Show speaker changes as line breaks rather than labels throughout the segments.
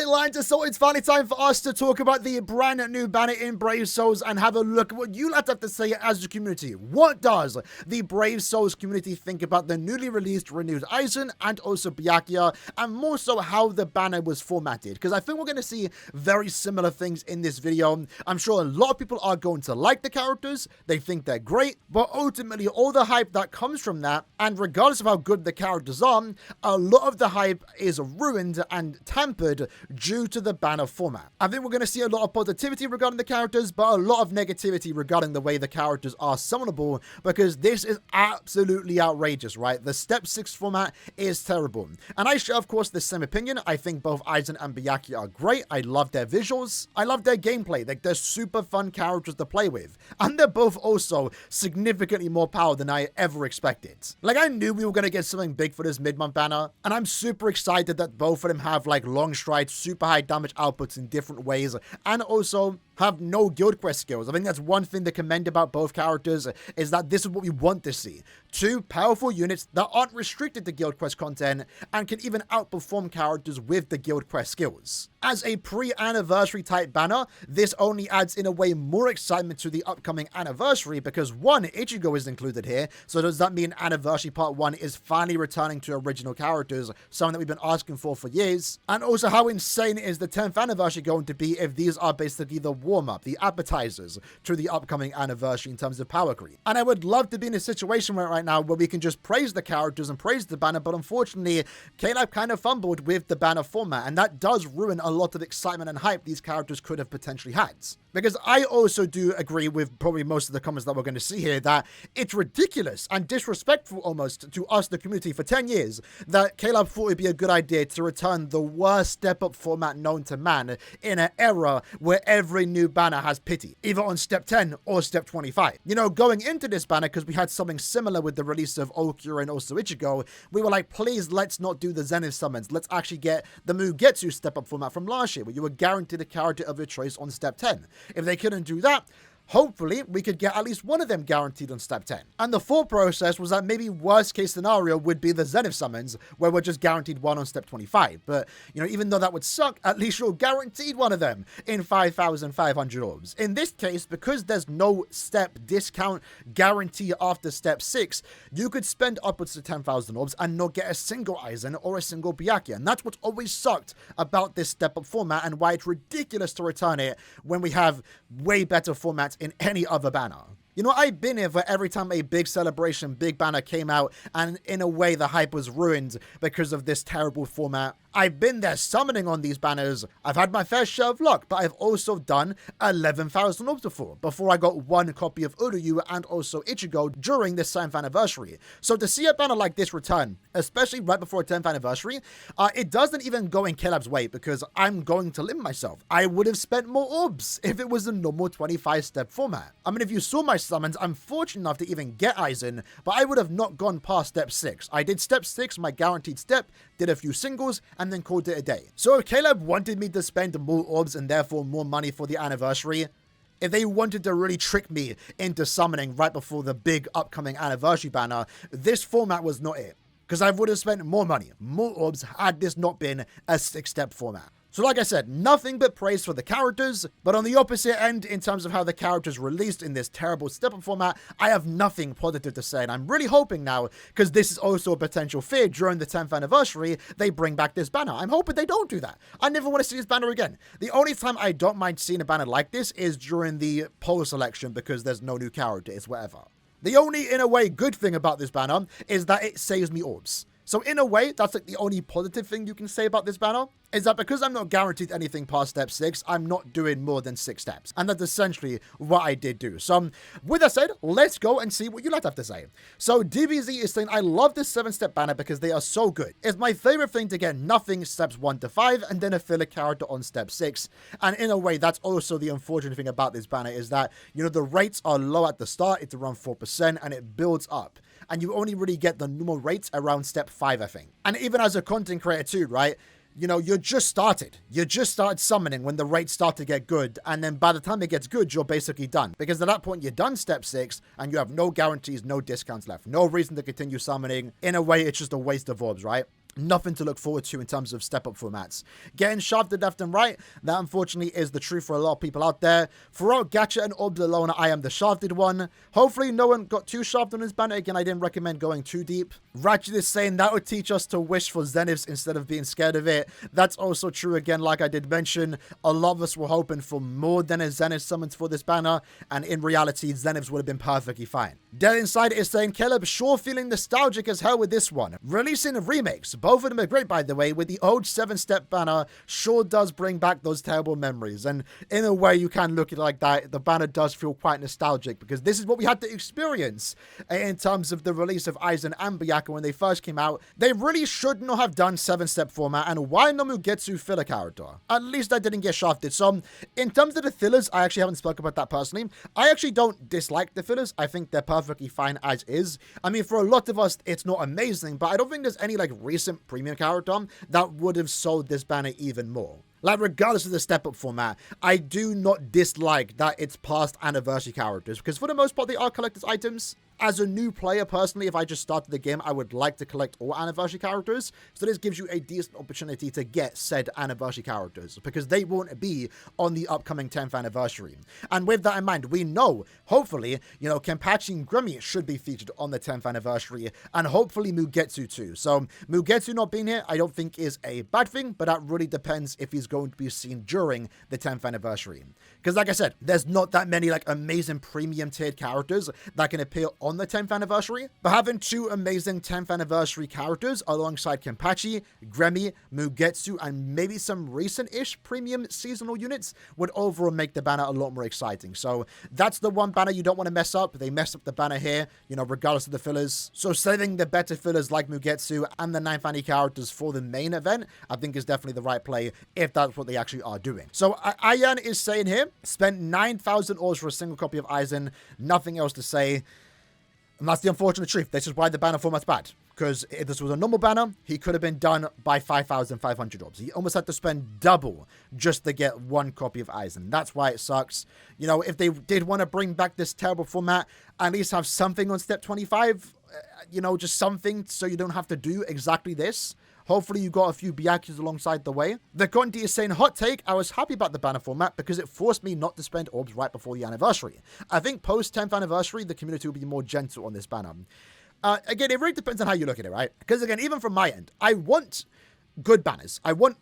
Alright, Lions, so it's finally time for us to talk about the brand new banner in Brave Souls and have a look at what you have to say as a community. What does the Brave Souls community think about the newly released renewed Aizen and also Byakuya, and more so how the banner was formatted? Because I think we're going to see very similar things in this video. I'm sure a lot of people are going to like the characters, they think they're great, but ultimately all the hype that comes from that, and regardless of how good the characters are, a lot of the hype is ruined and tampered due to the banner format. I think we're going to see a lot of positivity regarding the characters, but a lot of negativity regarding the way the characters are summonable, because this is absolutely outrageous, right? The Step 6 format is terrible. And I share, of course, the same opinion. I think both Aizen and Byakuya are great. I love their visuals. I love their gameplay. Like, they're super fun characters to play with. And they're both also significantly more power than I ever expected. Like, I knew we were going to get something big for this mid-month banner, and I'm super excited that both of them have, like, long strides, super high damage outputs in different ways, and also have no guild quest skills. I think that's one thing to commend about both characters, is that this is what we want to see. Two powerful units that aren't restricted to guild quest content and can even outperform characters with the guild quest skills. As a pre-anniversary type banner, this only adds in a way more excitement to the upcoming anniversary, because one, Ichigo is included here, so does that mean Anniversary Part 1 is finally returning to original characters, something that we've been asking for years, and also how insane is the 10th anniversary going to be if these are basically the warm-up, the appetizers to the upcoming anniversary in terms of power creep. And I would love to be in a situation right now where we can just praise the characters and praise the banner, but unfortunately, Caleb kind of fumbled with the banner format, and that does ruin a lot of excitement and hype these characters could have potentially had. Because I also do agree with probably most of the comments that we're going to see here that it's ridiculous and disrespectful almost to us, the community, for 10 years that Caleb thought it'd be a good idea to return the worst step-up format known to man in an era where every new banner has pity, either on step 10 or step 25. You know, going into this banner, because we had something similar with the release of Okura and also Ichigo, we were like, please, let's not do the Zenith summons. Let's actually get the Mugetsu step-up format from last year, where you were guaranteed a character of your choice on step 10. If they couldn't do that, hopefully we could get at least one of them guaranteed on step 10. And the thought process was that maybe worst case scenario would be the Zenith summons, where we're just guaranteed one on step 25. But, you know, even though that would suck, at least you're guaranteed one of them in 5,500 orbs. In this case, because there's no step discount guarantee after step 6, you could spend upwards to 10,000 orbs and not get a single Aizen or a single Byakuya. And that's what's always sucked about this step-up format, and why it's ridiculous to return it when we have way better formats in any other banner. You know, I've been here for every time a big celebration, big banner came out, and in a way the hype was ruined because of this terrible format. I've been there summoning on these banners. I've had my fair share of luck, but I've also done 11,000 orbs before I got one copy of Uryu and also Ichigo during this 10th anniversary. So to see a banner like this return, especially right before a 10th anniversary, it doesn't even go in Caleb's way, because I'm going to limit myself. I would have spent more orbs if it was a normal 25-step format. I mean, if you saw my summons, I'm fortunate enough to even get Aizen, but I would have not gone past step 6. I did step 6, my guaranteed step, did a few singles, and then called it a day. So if Caleb wanted me to spend more orbs and therefore more money for the anniversary, if they wanted to really trick me into summoning right before the big upcoming anniversary banner, this format was not it. Because I would have spent more money, more orbs, had this not been a 6-step format. So like I said, nothing but praise for the characters, but on the opposite end, in terms of how the characters released in this terrible step-up format, I have nothing positive to say, and I'm really hoping now, because this is also a potential fear during the 10th anniversary, they bring back this banner. I'm hoping they don't do that. I never want to see this banner again. The only time I don't mind seeing a banner like this is during the poll selection, because there's no new character, it's whatever. The only, in a way, good thing about this banner is that it saves me orbs. So in a way, that's like the only positive thing you can say about this banner, is that because I'm not guaranteed anything past step 6, I'm not doing more than 6 steps. And that's essentially what I did do. So with that said, let's go and see what you have to say. So DBZ is saying, I love this 7-step banner because they are so good. It's my favorite thing to get nothing steps 1 to 5 and then a filler character on step 6. And in a way, that's also the unfortunate thing about this banner, is that, you know, the rates are low at the start. It's around 4% and it builds up. And you only really get the normal rates around step 5, I think. And even as a content creator too, right? You know, you just started summoning when the rates start to get good, and then by the time it gets good, you're basically done. Because at that point, you're done step 6, and you have no guarantees, no discounts left. No reason to continue summoning. In a way, it's just a waste of orbs, right? nothing to look forward to in terms of step-up formats. Getting shafted left and right, that unfortunately is the truth for a lot of people out there. Throughout Gacha and Orbs alone, I am the shafted one. Hopefully no one got too shafted on this banner. Again, I didn't recommend going too deep. Ratchet is saying that would teach us to wish for Zeniths instead of being scared of it. That's also true. Again, like I did mention, a lot of us were hoping for more than a Zenith summons for this banner, and in reality, Zeniths would have been perfectly fine. Dead Inside is saying, Caleb, sure feeling nostalgic as hell with this one. Releasing remakes. Both of them are great, by the way, with the old 7-step banner sure does bring back those terrible memories. And in a way, you can look at it like that. The banner does feel quite nostalgic because this is what we had to experience in terms of the release of Aizen and Byakuya when they first came out. They really should not have done 7-step format, and why no Mugetsu filler character? At least I didn't get shafted. So in terms of the fillers, I actually haven't spoken about that personally. I actually don't dislike the fillers. I think they're perfectly fine as is. I mean, for a lot of us, it's not amazing, but I don't think there's any like recent premium character that would have sold this banner even more. Like, regardless of the step-up format, I do not dislike that it's past anniversary characters, because for the most part, they are collector's items. As a new player, personally, if I just started the game, I would like to collect all anniversary characters, so this gives you a decent opportunity to get said anniversary characters, because they won't be on the upcoming 10th anniversary. And with that in mind, we know, hopefully, you know, Kenpachi and Grimmy should be featured on the 10th anniversary, and hopefully Mugetsu too. So, Mugetsu not being here, I don't think is a bad thing, but that really depends if he's going to be seen during the 10th anniversary. Because like I said, there's not that many like amazing premium tiered characters that can appear on the 10th anniversary, but having two amazing 10th anniversary characters alongside Kenpachi, Grimmy, Mugetsu, and maybe some recent-ish premium seasonal units would overall make the banner a lot more exciting. So that's the one banner you don't want to mess up. They messed up the banner here, you know, regardless of the fillers. So saving the better fillers like Mugetsu and the 9th anniversary characters for the main event, I think is definitely the right play if that's what they actually are doing. So Ayan is saying here, spent 9,000 ores for a single copy of Aizen, nothing else to say. And that's the unfortunate truth. This is why the banner format's bad. Because if this was a normal banner, he could have been done by 5,500 orbs. He almost had to spend double just to get one copy of Aizen. That's why it sucks. You know, if they did want to bring back this terrible format, at least have something on step 25. You know, just something so you don't have to do exactly this. Hopefully you got a few Byakuyas alongside the way. The Gondi is saying, hot take, I was happy about the banner format because it forced me not to spend orbs right before the anniversary. I think post 10th anniversary, the community will be more gentle on this banner. Again, it really depends on how you look at it, right? Because again, even from my end, I want good banners. I want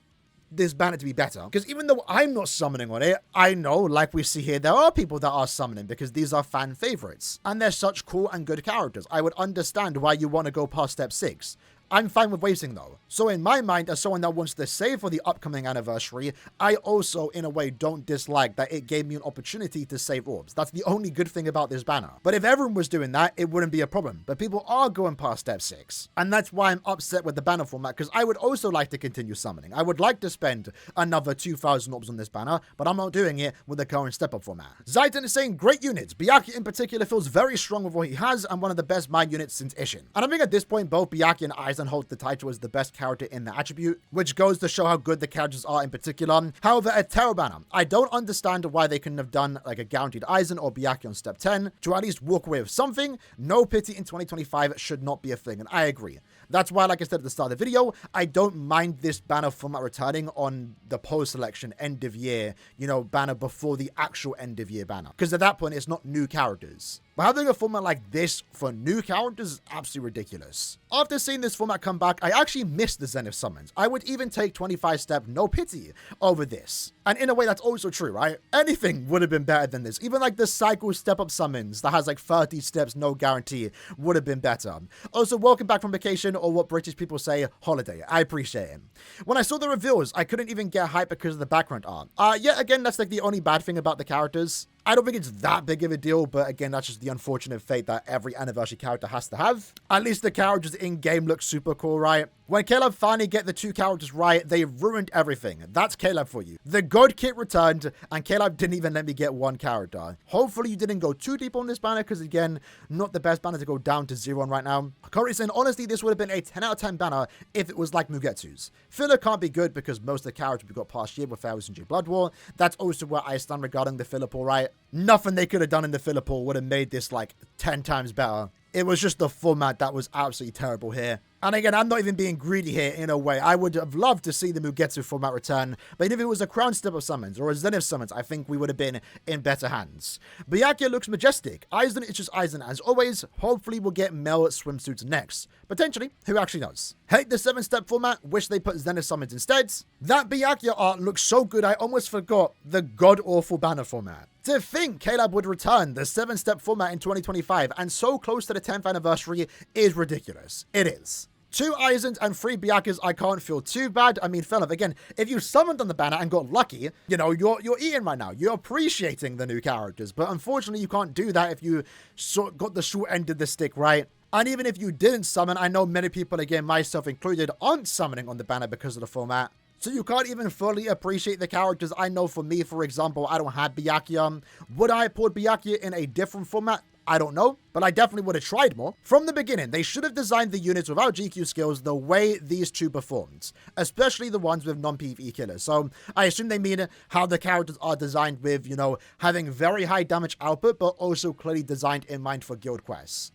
this banner to be better. Because even though I'm not summoning on it, I know, like we see here, there are people that are summoning because these are fan favorites. And they're such cool and good characters. I would understand why you want to go past step 6. I'm fine with waiting though. So in my mind, as someone that wants to save for the upcoming anniversary, I also, in a way, don't dislike that it gave me an opportunity to save orbs. That's the only good thing about this banner. But if everyone was doing that, it wouldn't be a problem. But people are going past step 6. And that's why I'm upset with the banner format, because I would also like to continue summoning. I would like to spend another 2,000 orbs on this banner, but I'm not doing it with the current step-up format. Zaitan is saying, great units. Byakuya in particular feels very strong with what he has, and one of the best mind units since Ishin. And I think at this point, both Byakuya and Aizen hold the title as the best character in the attribute, which goes to show how good the characters are in particular. However, a Terror banner, I don't understand why they couldn't have done like a guaranteed Aizen or Byakuya on step 10 to at least walk away with something. No pity in 2025 should not be a thing, and I agree. That's why, like I said at the start of the video, I don't mind this banner format returning on the post-selection end of year, you know, banner before the actual end of year banner. Because at that point, it's not new characters. But having a format like this for new characters is absolutely ridiculous. After seeing this format come back, I actually missed the Zenith summons. I would even take 25 step no pity over this. And in a way, that's also true, right? Anything would have been better than this. Even like the cycle step up summons that has like 30 steps, no guarantee, would have been better. Also, welcome back from vacation, or what British people say, holiday. I appreciate it. When I saw the reveals, I couldn't even get hype because of the background art. Yeah, again, that's like the only bad thing about the characters. I don't think it's that big of a deal, but again, that's just the unfortunate fate that every anniversary character has to have. At least the characters in-game look super cool, right? When Caleb finally get the two characters right, they ruined everything. That's Caleb for you. The God kit returned, and Caleb didn't even let me get one character. Hopefully you didn't go too deep on this banner, because again, not the best banner to go down to 0 on right now. Currently saying, honestly, this would have been a 10 out of 10 banner if it was like Mugetsu's. Filler can't be good because most of the characters we got past year were Pharaohs and J Blood War. That's also where I stand regarding the filler pool, right? Nothing they could have done in the filler pool would have made this like 10 times better. It was just the format that was absolutely terrible here. And again, I'm not even being greedy here in a way. I would have loved to see the Mugetsu format return, but if it was a Crown Step-Up summons or a Zenith summons, I think we would have been in better hands. Byakuya looks majestic. Aizen is just Aizen as always. Hopefully we'll get male swimsuits next. Potentially, who actually knows? Hate the 7-step format, wish they put Zenith summons instead. That Byakuya art looks so good I almost forgot the god-awful banner format. To think Caleb would return the 7-step format in 2025 and so close to the 10th anniversary is ridiculous. It is. 2 Aizens and 3 Byakuyas, I can't feel too bad. I mean, fair enough. Again, if you summoned on the banner and got lucky, you know, you're eating right now. You're appreciating the new characters. But unfortunately, you can't do that if you got the short end of the stick, right? And even if you didn't summon, I know many people, again, myself included, aren't summoning on the banner because of the format. So you can't even fully appreciate the characters. I know for me, for example, I don't have Byakuya. Would I have pulled Byakuya in a different format? I don't know, but I definitely would have tried more. From the beginning, they should have designed the units without GQ skills the way these two performed, especially the ones with non-PvE killers. So I assume they mean how the characters are designed with, you know, having very high damage output, but also clearly designed in mind for guild quests.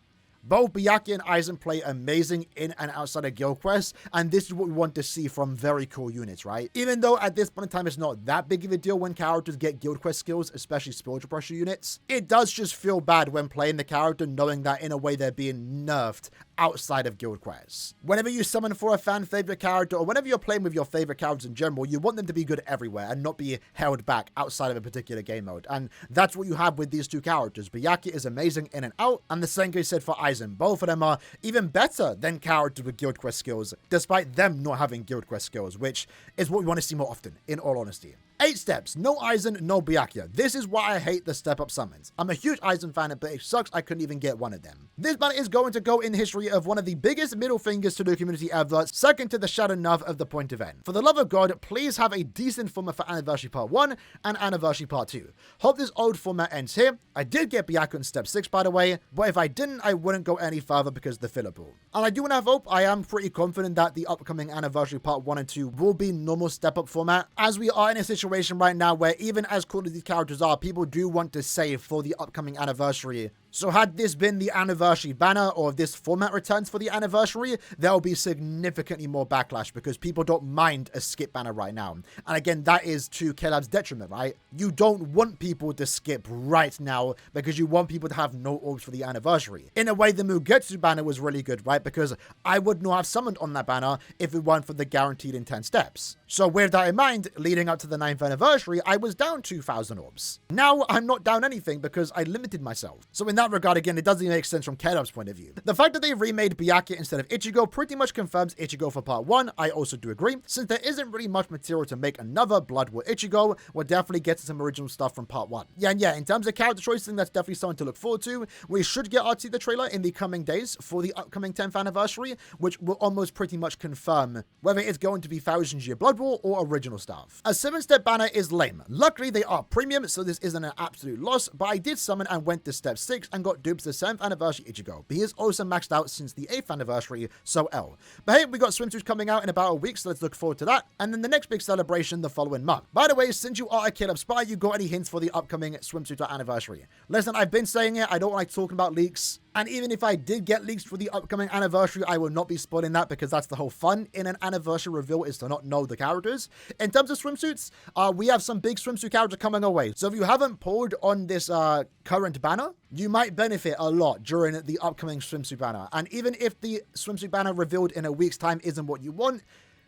Both Byakuya and Aizen play amazing in and outside of guild quests, and this is what we want to see from very cool units, right? Even though at this point in time it's not that big of a deal when characters get guild quest skills, especially spiritual pressure units, it does just feel bad when playing the character knowing that in a way they're being nerfed outside of guild quests. Whenever you summon for a fan favorite character, or whenever you're playing with your favorite characters in general, you want them to be good everywhere and not be held back outside of a particular game mode. And that's what you have with these two characters. Byakuya is amazing in and out, and the same can be said for Aizen. Both of them are even better than characters with guild quest skills, despite them not having guild quest skills, which is what we want to see more often, in all honesty. 8 steps, no Aizen, no Byakuya. This is why I hate the step-up summons. I'm a huge Aizen fan, but it sucks I couldn't even get one of them. This banner is going to go in history of one of the biggest middle fingers to the community ever, second to the Shadow Nerf of the point event. For the love of God, please have a decent format for Anniversary Part 1 and Anniversary Part 2. Hope this old format ends here. I did get Byakuya in Step 6, by the way, but if I didn't, I wouldn't go any further because of the filler pool. And I do want to have hope. I am pretty confident that the upcoming Anniversary Part 1 and 2 will be normal step-up format, as we are in a situation right now where even as cool as these characters are, people do want to save for the upcoming anniversary. So had this been the anniversary banner, or if this format returns for the anniversary, there will be significantly more backlash because people don't mind a skip banner right now. And again, that is to Caleb's detriment, right? You don't want people to skip right now because you want people to have no orbs for the anniversary. In a way, the Mugetsu banner was really good, right? Because I would not have summoned on that banner if it weren't for the guaranteed in 10 steps. So with that in mind, leading up to the 9th anniversary, I was down 2,000 orbs. Now I'm not down anything because I limited myself. So in that regard, again, it doesn't even make sense from Caleb's point of view. The fact that they remade Byakuya instead of Ichigo pretty much confirms Ichigo for part 1. I also do agree. Since there isn't really much material to make another Blood War Ichigo, we'll definitely get to some original stuff from part 1. Yeah, in terms of character choice, I think that's definitely something to look forward to. We should get our teaser trailer in the coming days for the upcoming 10th anniversary, which will almost pretty much confirm whether it's going to be Thousand Year Blood War or original stuff. A 7-step banner is lame. Luckily, they are premium, so this isn't an absolute loss, but I did summon and went to step 6 and got dupes the 7th anniversary Ichigo. But he is also maxed out since the 8th anniversary, so L. But hey, we got swimsuits coming out in about a week, so let's look forward to that. And then the next big celebration the following month. By the way, since you are a Caleb Spy, you got any hints for the upcoming swimsuit anniversary? Listen, I've been saying it, I don't like talking about leaks. And even if I did get leaks for the upcoming anniversary, I will not be spoiling that because that's the whole fun in an anniversary reveal is to not know the characters. In terms of swimsuits, we have some big swimsuit characters coming our way. So if you haven't pulled on this current banner, you might benefit a lot during the upcoming swimsuit banner. And even if the swimsuit banner revealed in a week's time isn't what you want,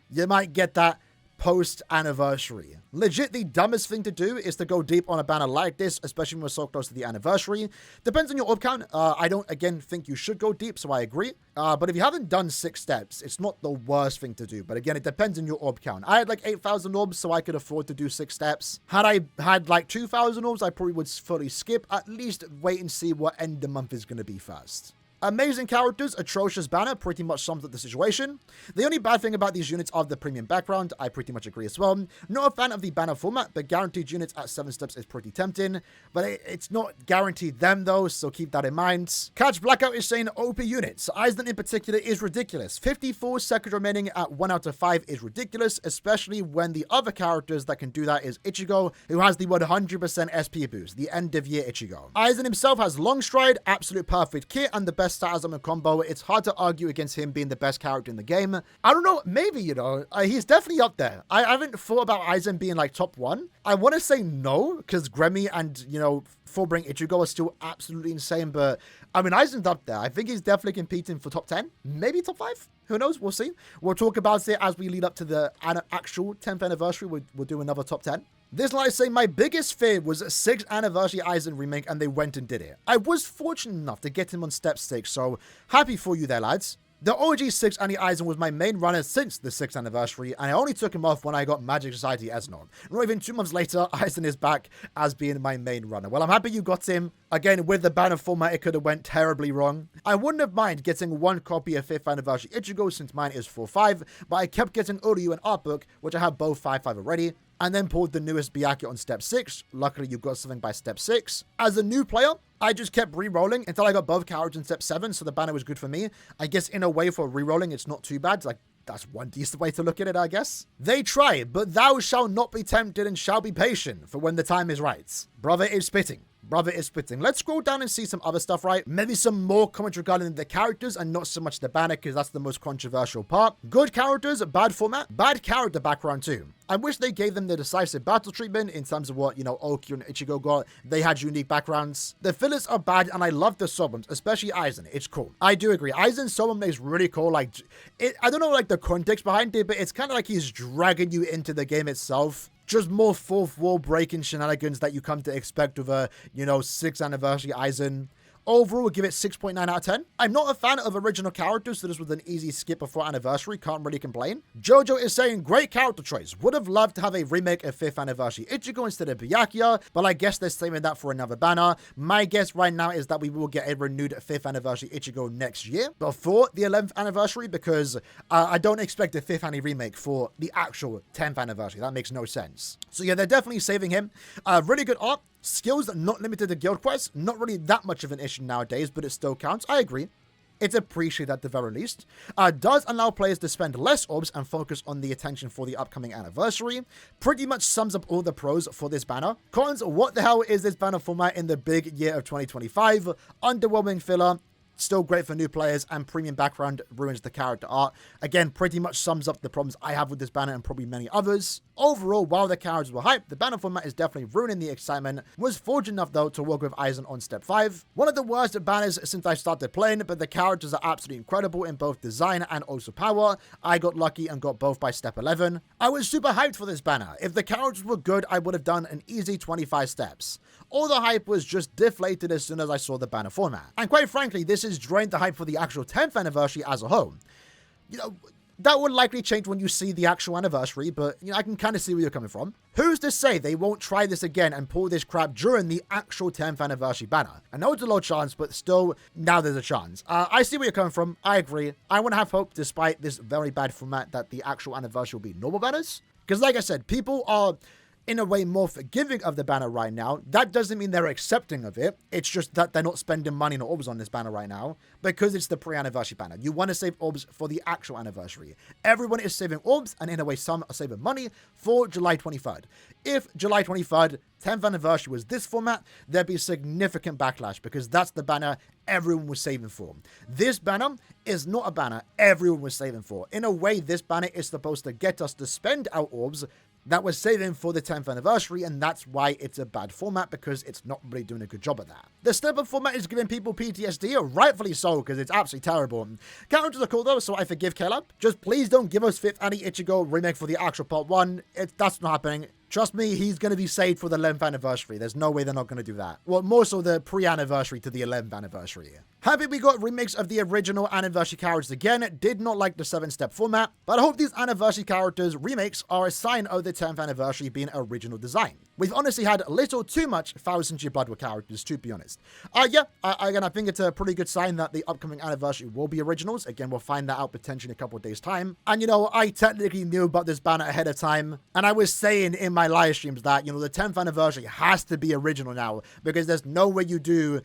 you might get that post-anniversary. Legit, the dumbest thing to do is to go deep on a banner like this, especially when we're so close to the anniversary. Depends on your orb count. I don't, again, think you should go deep, so I agree. But if you haven't done 6 steps, it's not the worst thing to do. But again, it depends on your orb count. I had like 8,000 orbs, so I could afford to do 6 steps. Had I had like 2,000 orbs, I probably would fully skip. At least wait and see what end the month is going to be first. Amazing characters, atrocious banner pretty much sums up the situation. The only bad thing about these units are the premium background. I pretty much agree as well. Not a fan of the banner format, but guaranteed units at 7 steps is pretty tempting. But it's not guaranteed them though, so keep that in mind. Catch Blackout is saying OP units. Aizen in particular is ridiculous. 54 seconds remaining at 1 out of 5 is ridiculous, especially when the other characters that can do that is Ichigo, who has the 100% SP boost, the end of year Ichigo. Aizen himself has long stride, absolute perfect kit, and the best best stat as a combo, it's hard to argue against him being the best character in the game. I don't know, maybe, he's definitely up there. I haven't thought about Aizen being like top 1. I want to say no, because Gremmy and, full-bring Ichigo are still absolutely insane, but I mean, Aizen's up there. I think he's definitely competing for top 10, maybe top 5. Who knows? We'll see. We'll talk about it as we lead up to the actual 10th anniversary. We'll do another top 10. This, like I say, my biggest fear was a 6th anniversary Aizen remake, and they went and did it. I was fortunate enough to get him on step 6, so happy for you there, lads. The OG 6th Annie Aizen was my main runner since the 6th anniversary, and I only took him off when I got Magic Society Esnon. Not even 2 months later, Aizen is back as being my main runner. Well, I'm happy you got him. Again, with the banner format, it could have went terribly wrong. I wouldn't have minded getting 1 copy of 5th anniversary Ichigo since mine is 4-5, but I kept getting Uryu and Art Book, which I have both 5-5 already, and then pulled the newest Byakuya on step 6. Luckily, you got something by step 6. As a new player, I just kept re-rolling until I got both characters in step 7, so the banner was good for me. I guess in a way for re-rolling, it's not too bad. Like, that's one decent way to look at it, I guess. They try, but thou shalt not be tempted and shall be patient for when the time is right. Brother is spitting. Brother is spitting. Let's scroll down and see some other stuff, right? Maybe some more comments regarding the characters and not so much the banner, because that's the most controversial part. Good characters, bad format, bad character background too. I wish they gave them the decisive battle treatment in terms of what, Okyu and Ichigo got. They had unique backgrounds. The fillers are bad, and I love the Sobums, especially Aizen. It's cool. I do agree. Aizen's Sobum is really cool. Like, I don't know, like, the context behind it, but it's kind of like he's dragging you into the game itself. Just more fourth wall breaking shenanigans that you come to expect with a, 6th anniversary Aizen. Overall, we'll give it 6.9 out of 10. I'm not a fan of original characters, so this was an easy skip before anniversary. Can't really complain. Jojo is saying, great character choice. Would have loved to have a remake of 5th anniversary Ichigo instead of Byakuya, but I guess they're saving that for another banner. My guess right now is that we will get a renewed 5th anniversary Ichigo next year, before the 11th anniversary, because I don't expect a 5th anniversary remake for the actual 10th anniversary. That makes no sense. So yeah, they're definitely saving him. Really good art. Skills not limited to guild quests, not really that much of an issue nowadays, but it still counts. I agree. It's appreciated at the very least. Does allow players to spend less orbs and focus on the attention for the upcoming anniversary. Pretty much sums up all the pros for this banner. Cons, what the hell is this banner format in the big year of 2025? Underwhelming filler. Still great for new players, and premium background ruins the character art. Again, pretty much sums up the problems I have with this banner and probably many others. Overall, while the characters were hyped, the banner format is definitely ruining the excitement. Was fortunate enough, though, to work with Aizen on step 5. One of the worst banners since I started playing, but the characters are absolutely incredible in both design and also power. I got lucky and got both by step 11. I was super hyped for this banner. If the characters were good, I would have done an easy 25 steps. All the hype was just deflated as soon as I saw the banner format. And quite frankly, this has drained the hype for the actual 10th anniversary as a whole. That would likely change when you see the actual anniversary, but I can kind of see where you're coming from. Who's to say they won't try this again and pull this crap during the actual 10th anniversary banner? I know it's a low chance, but still, now there's a chance. I see where you're coming from. I agree. I want to have hope, despite this very bad format, that the actual anniversary will be normal banners. Because like I said, people are in a way more forgiving of the banner right now. That doesn't mean they're accepting of it. It's just that they're not spending money on orbs on this banner right now because it's the pre-anniversary banner. You want to save orbs for the actual anniversary. Everyone is saving orbs, and in a way some are saving money for July 23rd. If July 23rd, 10th anniversary was this format, there'd be significant backlash because that's the banner everyone was saving for. This banner is not a banner everyone was saving for. In a way, this banner is supposed to get us to spend our orbs that was saving for the 10th anniversary, and that's why it's a bad format, because it's not really doing a good job of that. The step-up format is giving people PTSD, rightfully so, because it's absolutely terrible. Characters are cool though, so I forgive Caleb. Just please don't give us 5th Annie Ichigo remake for the actual part 1. That's not happening. Trust me, he's going to be saved for the 11th anniversary. There's no way they're not going to do that. Well, more so the pre-anniversary to the 11th anniversary. Happy we got remakes of the original anniversary characters again. Did not like the 7-step format, but I hope these anniversary characters remakes are a sign of the 10th anniversary being original design. We've honestly had a little too much 1000-year Blood War characters, to be honest. Again, I think it's a pretty good sign that the upcoming anniversary will be originals. Again, we'll find that out potentially in a couple of days' time. And, I technically knew about this banner ahead of time, and I was saying in my live streams that, the 10th anniversary has to be original now, because there's no way you do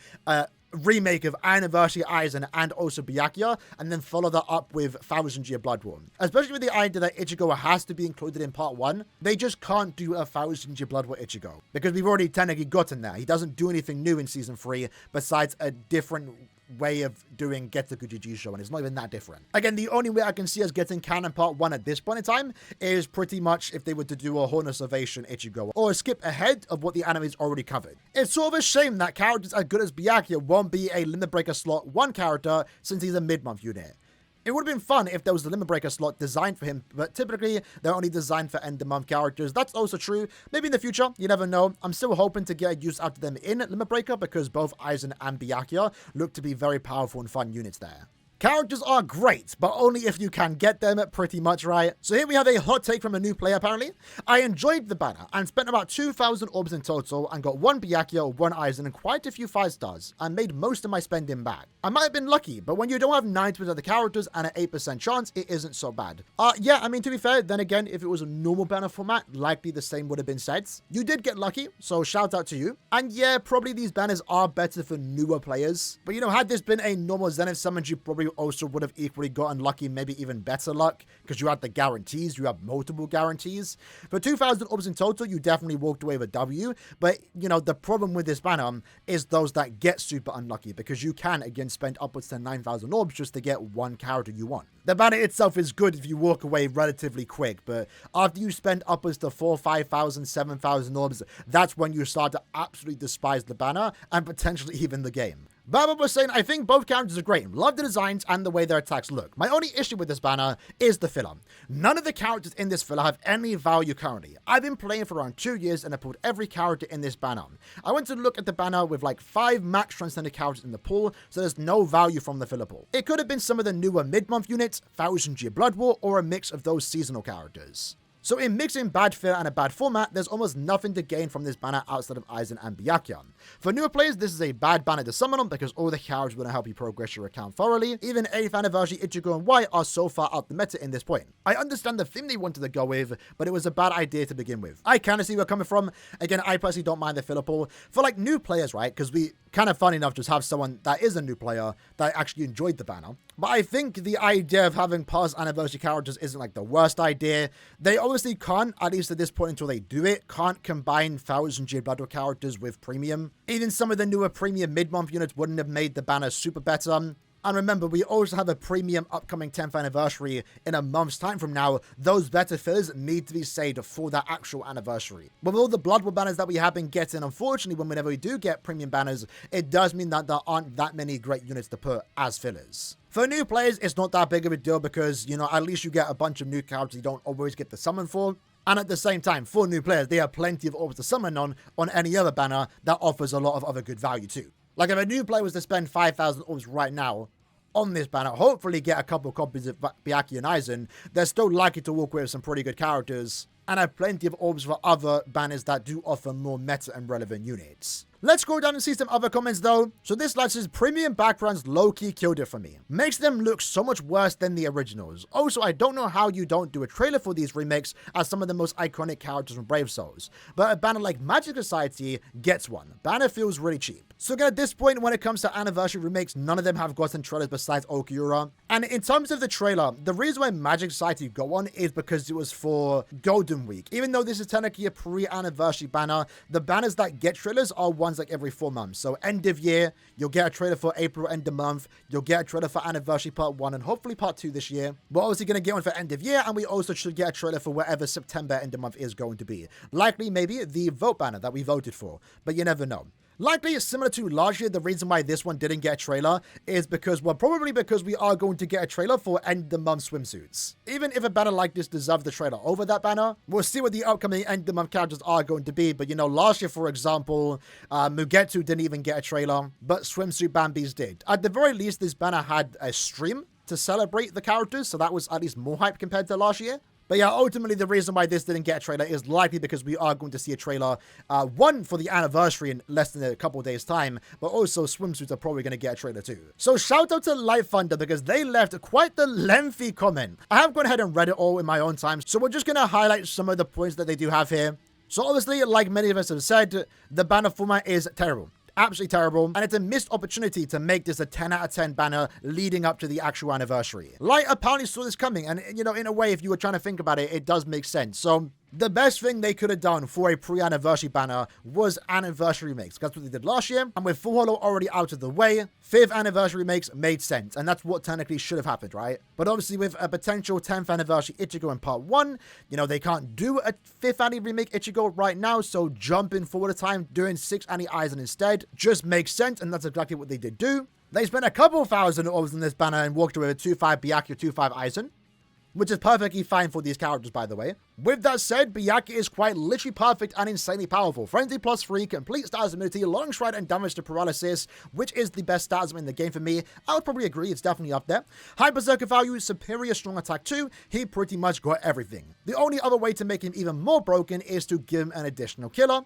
remake of Anniversary Aizen and also Byakuya, and then follow that up with 1000-year Blood War. Especially with the idea that Ichigo has to be included in part 1, they just can't do a 1000-year Blood War Ichigo, because we've already technically gotten there. He doesn't do anything new in Season 3, besides a different way of doing Get a Good GG show, and it's not even that different. Again, the only way I can see us getting canon part 1 at this point in time is pretty much if they were to do a Horn of Salvation Ichigo, or skip ahead of what the anime's already covered. It's sort of a shame that characters as good as Byakuya won't be a Limit Breaker slot 1 character since he's a mid-month unit. It would have been fun if there was a Limit Breaker slot designed for him, but typically they're only designed for end-of-month characters. That's also true. Maybe in the future, you never know. I'm still hoping to get use out of them in Limit Breaker because both Aizen and Byakuya look to be very powerful and fun units there. Characters are great, but only if you can get them, pretty much, right? So here we have a hot take from a new player, apparently. I enjoyed the banner and spent about 2,000 orbs in total and got 1 Byakuya, 1 Aizen, and quite a few 5 stars, and made most of my spending back. I might have been lucky, but when you don't have 90% of the characters and an 8% chance, it isn't so bad. Yeah, I mean, to be fair, then again, if it was a normal banner format, likely the same would have been said. You did get lucky, so shout out to you. And yeah, probably these banners are better for newer players, but you know, had this been a normal Zenith summon, you probably also would have equally gotten lucky, maybe even better luck, because you had the guarantees, you have multiple guarantees. For 2,000 orbs in total, you definitely walked away with a W, but you know, the problem with this banner is those that get super unlucky, because you can again spend upwards to 9,000 orbs just to get 1 character you want. The banner itself is good if you walk away relatively quick, but after you spend upwards to 4,000, 5,000, 7,000 orbs, that's when you start to absolutely despise the banner and potentially even the game. Baba was saying, I think both characters are great. Love the designs and the way their attacks look. My only issue with this banner is the filler. None of the characters in this filler have any value currently. I've been playing for around 2 years and I pulled every character in this banner. I went to look at the banner with like 5 max transcended characters in the pool, so there's no value from the filler pool. It could have been some of the newer mid-month units, 1000 Year Blood War, or a mix of those seasonal characters. So in mixing bad filler and a bad format, there's almost nothing to gain from this banner outside of Aizen and Byakuya. For newer players, this is a bad banner to summon on because all the characters will help you progress your account thoroughly. Even 8th anniversary Ichigo and Y are so far out the meta in this point. I understand the theme they wanted to go with, but it was a bad idea to begin with. I kind of see where you're coming from. Again, I personally don't mind the filler pool. For like new players, right? Because we kind of fun enough just have someone that is a new player that actually enjoyed the banner. But I think the idea of having past anniversary characters isn't like the worst idea. They obviously can't, at least at this point until they do it, can't combine 1000 Year Blood War characters with premium. Even some of the newer premium mid-month units wouldn't have made the banner super better. And remember, we also have a premium upcoming 10th anniversary in a month's time from now. Those better fillers need to be saved for that actual anniversary. But with all the Blood War banners that we have been getting, unfortunately, whenever we do get premium banners, it does mean that there aren't that many great units to put as fillers. For new players, it's not that big of a deal because, you know, at least you get a bunch of new characters you don't always get the summon for. And at the same time, for new players, they have plenty of orbs to summon on any other banner that offers a lot of other good value too. Like if a new player was to spend 5,000 orbs right now on this banner, hopefully get a couple copies of Byakuya and Aizen, they're still likely to walk away with some pretty good characters and have plenty of orbs for other banners that do offer more meta and relevant units. Let's go down and see some other comments though. So this lad says, premium backgrounds low-key killed it for me. Makes them look so much worse than the originals. Also, I don't know how you don't do a trailer for these remakes as some of the most iconic characters from Brave Souls. But a banner like Magic Society gets one. Banner feels really cheap. So again, at this point, when it comes to anniversary remakes, none of them have gotten trailers besides Okiura. And in terms of the trailer, the reason why Magic Society got one is because it was for Golden Week. Even though this is technically a pre-anniversary banner, the banners that get trailers are ones like every 4 months. So end of year, you'll get a trailer for April, end of month. You'll get a trailer for anniversary part 1 and hopefully part 2 this year. We're obviously going to get one for end of year, and we also should get a trailer for whatever September end of month is going to be. Likely maybe the vote banner that we voted for, but you never know. Likely, similar to last year, the reason why this one didn't get a trailer is because, well, probably because we are going to get a trailer for end-of-the-month swimsuits. Even if a banner like this deserves the trailer over that banner, we'll see what the upcoming end-of-the-month characters are going to be. But, you know, last year, for example, Mugetsu didn't even get a trailer, but Swimsuit Bambi's did. At the very least, this banner had a stream to celebrate the characters, so that was at least more hype compared to last year. But yeah, ultimately, the reason why this didn't get a trailer is likely because we are going to see a trailer, one for the anniversary in less than a couple of days' time, but also swimsuits are probably going to get a trailer too. So shout out to Light Thunder because they left quite the lengthy comment. I have gone ahead and read it all in my own time, so we're just going to highlight some of the points that they do have here. So obviously, like many of us have said, the banner format is terrible. Absolutely terrible, and it's a missed opportunity to make this a 10 out of 10 banner leading up to the actual anniversary. Light apparently saw this coming, and you know, in a way, if you were trying to think about it, it does make sense. So The best thing they could have done for a pre-anniversary banner was anniversary makes. That's what they did last year. And with Full Hollow already out of the way, 5th anniversary makes made sense. And that's what technically should have happened, right? But obviously with a potential 10th anniversary Ichigo in part 1, you know, they can't do a 5th anniversary remake Ichigo right now. So jumping forward a time, doing 6th anniversary Aizen instead just makes sense. And that's exactly what they did do. They spent a couple thousand orbs on this banner and walked away with 2-5 Byakuya, 2-5 Aizen, which is perfectly fine for these characters, by the way. With that said, Byakuya is quite literally perfect and insanely powerful. Frenzy plus 3, complete status immunity, long stride and damage to paralysis, which is the best status in the game for me. I would probably agree, it's definitely up there. High berserker value, superior strong attack 2, he pretty much got everything. The only other way to make him even more broken is to give him an additional killer,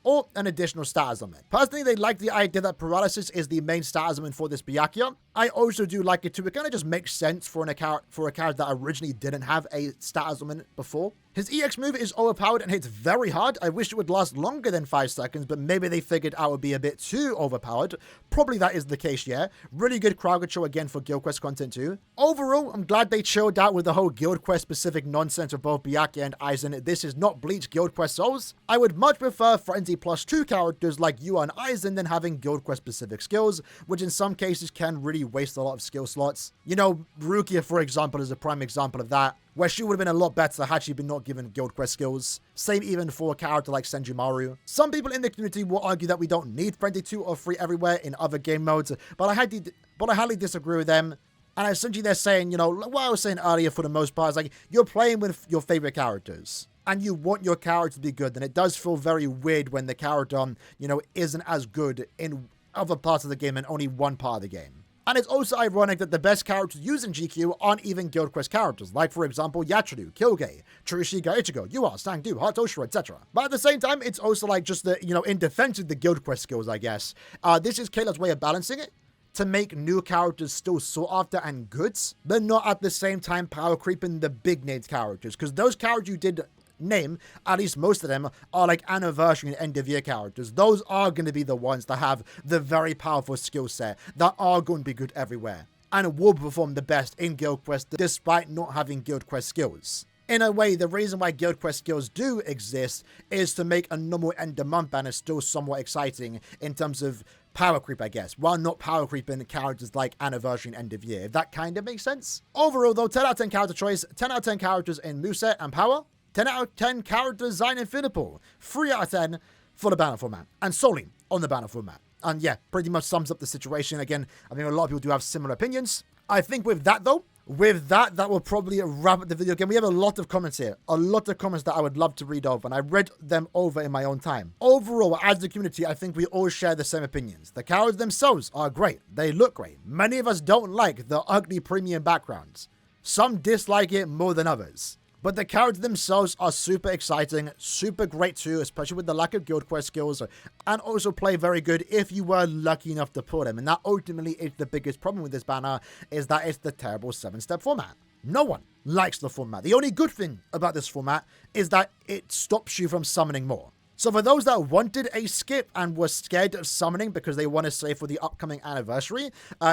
or an additional status element. Personally, they like the idea that paralysis is the main status element for this Byakuya. I also do like it too. It kind of just makes sense for a character that originally didn't have a status element before. His EX move is overpowered and hits very hard. I wish it would last longer than 5 seconds, but maybe they figured out it would be a bit too overpowered. Probably that is the case, yeah. Really good crowd control again for Guild Quest content too. Overall, I'm glad they chilled out with the whole Guild Quest specific nonsense of both Byakuya and Aizen. This is not Bleach Guild Quest Souls. I would much prefer Frenzy plus 2 characters like Yua and Aizen than having Guild Quest specific skills, which in some cases can really waste a lot of skill slots. You know, Rukia, for example, is a prime example of that, where she would have been a lot better had she been not given Guild Quest skills. Same even for a character like Senjumaru. Some people in the community will argue that we don't need Frenzy 2 or 3 everywhere in other game modes, but I highly disagree with them. And essentially they're saying, you know, what I was saying earlier for the most part is like, you're playing with your favorite characters, and you want your character to be good, and it does feel very weird when the character, you know, isn't as good in other parts of the game and only one part of the game. And it's also ironic that the best characters used in GQ aren't even Guild Quest characters, like for example Yachiru, Kyogei, Tsurushige Ichigo, Yua, Sangdu, Heart Oshiro, etc. But at the same time, it's also like just the, you know, in defense of the Guild Quest skills, I guess. This is Kayla's way of balancing it, to make new characters still sought after and good, but not at the same time power creeping the big named characters, because those characters you did name, at least most of them, are like anniversary and end of year characters. Those are going to be the ones that have the very powerful skill set, that are going to be good everywhere, and will perform the best in Guild Quest despite not having Guild Quest skills. In a way, the reason why Guild Quest skills do exist is to make a normal end of month banner still somewhat exciting in terms of power creep, I guess, while not power creeping characters like anniversary and end of year, if that kind of makes sense. Overall though, 10 out of 10 character choice, 10 out of 10 characters in moveset and power, 10 out of 10 character design in Finipple, 3 out of 10 for the banner format, and solely on the banner format. And yeah, pretty much sums up the situation. Again, I think a lot of people do have similar opinions. I think with that though, that will probably wrap up the video. Again, we have a lot of comments here, a lot of comments that I would love to read over, and I read them over in my own time. Overall, as a community, I think we all share the same opinions. The characters themselves are great. They look great. Many of us don't like the ugly premium backgrounds. Some dislike it more than others. But the characters themselves are super exciting, super great too, especially with the lack of Guild Quest skills, and also play very good if you were lucky enough to pull them. And that ultimately is the biggest problem with this banner, is that it's the terrible 7-step format. No one likes the format. The only good thing about this format is that it stops you from summoning more. So for those that wanted a skip and were scared of summoning because they want to save for the upcoming anniversary,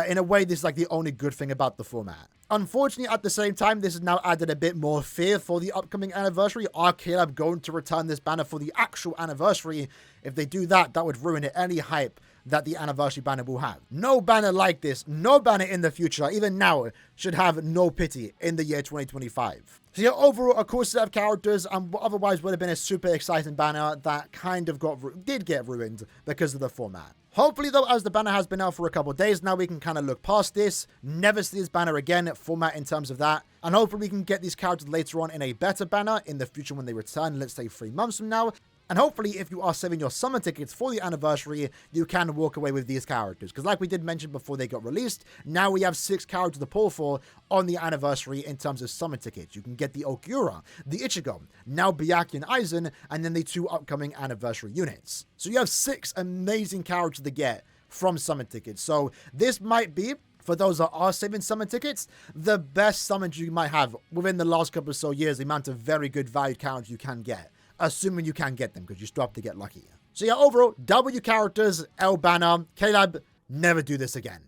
in a way, this is like the only good thing about the format. Unfortunately, at the same time, this has now added a bit more fear for the upcoming anniversary. Are Caleb going to return this banner for the actual anniversary? If they do that, that would ruin any hype that the anniversary banner will have. No banner like this, no banner in the future, even now, should have no pity in the year 2025. So yeah, overall, a cool set of characters, and what otherwise would have been a super exciting banner that kind of did get ruined because of the format. Hopefully though, as the banner has been out for a couple of days now, we can kind of look past this, never see this banner again, format in terms of that, and hopefully we can get these characters later on in a better banner in the future when they return, let's say 3 months from now. And hopefully, if you are saving your summon tickets for the anniversary, you can walk away with these characters. Because like we did mention before they got released, now we have 6 characters to pull for on the anniversary in terms of summon tickets. You can get the Okura, the Ichigo, now Byakuya and Aizen, and then the 2 upcoming anniversary units. So you have 6 amazing characters to get from summon tickets. So this might be, for those that are saving summon tickets, the best summons you might have within the last couple of so years, the amount of very good valued characters you can get. Assuming you can get them, because you still have to get lucky. So yeah, overall, W characters, L banner, Caleb, never do this again.